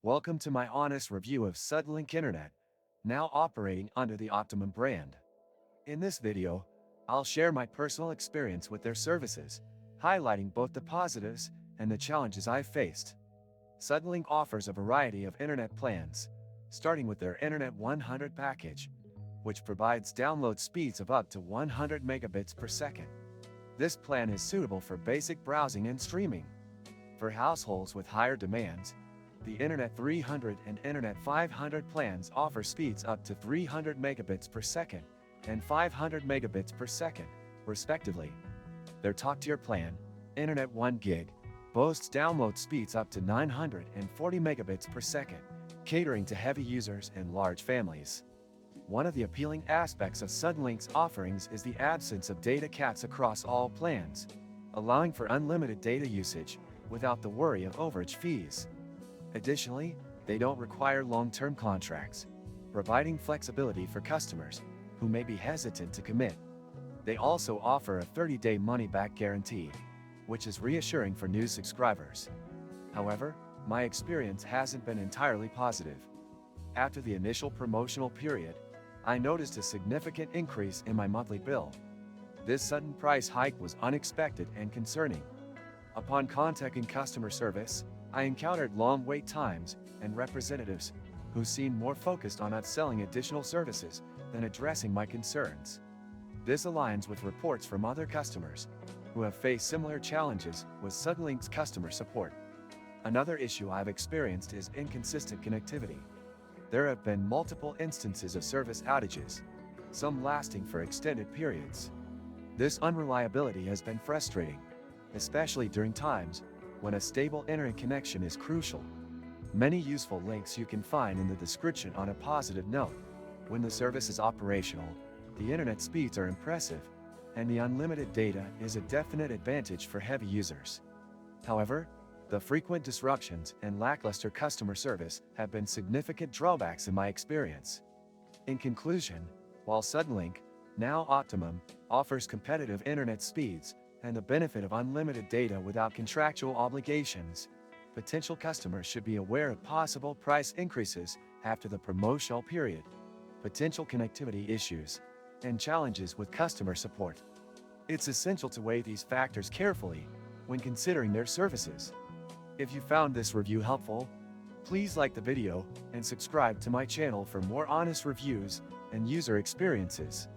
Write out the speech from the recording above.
Welcome to my honest review of Suddenlink Internet, now operating under the Optimum brand. In this video, I'll share my personal experience with their services, highlighting both the positives and the challenges I've faced. Suddenlink offers a variety of internet plans, starting with their Internet 100 package, which provides download speeds of up to 100 megabits per second. This plan is suitable for basic browsing and streaming. For households with higher demands, the Internet 300 and Internet 500 plans offer speeds up to 300 megabits per second and 500 megabits per second, respectively. Their top-tier plan, Internet 1 gig, boasts download speeds up to 940 megabits per second, catering to heavy users and large families. One of the appealing aspects of Suddenlink's offerings is the absence of data caps across all plans, allowing for unlimited data usage without the worry of overage fees. Additionally, they don't require long-term contracts, providing flexibility for customers who may be hesitant to commit. They also offer a 30-day money-back guarantee, which is reassuring for new subscribers. However, my experience hasn't been entirely positive. After the initial promotional period, I noticed a significant increase in my monthly bill. This sudden price hike was unexpected and concerning. Upon contacting customer service, I encountered long wait times and representatives who seemed more focused on upselling additional services than addressing my concerns. This aligns with reports from other customers who have faced similar challenges with Suddenlink's customer support. Another issue I've experienced is inconsistent connectivity. There have been multiple instances of service outages, some lasting for extended periods. This unreliability has been frustrating, especially during times when a stable internet connection is crucial. Many useful links you can find in the description. On a positive note, when the service is operational, the internet speeds are impressive, and the unlimited data is a definite advantage for heavy users. However, the frequent disruptions and lackluster customer service have been significant drawbacks in my experience. In conclusion, while Suddenlink, now Optimum, offers competitive internet speeds and the benefit of unlimited data without contractual obligations, potential customers should be aware of possible price increases after the promotional period, potential connectivity issues, and challenges with customer support. It's essential to weigh these factors carefully when considering their services. If you found this review helpful, please like the video and subscribe to my channel for more honest reviews and user experiences.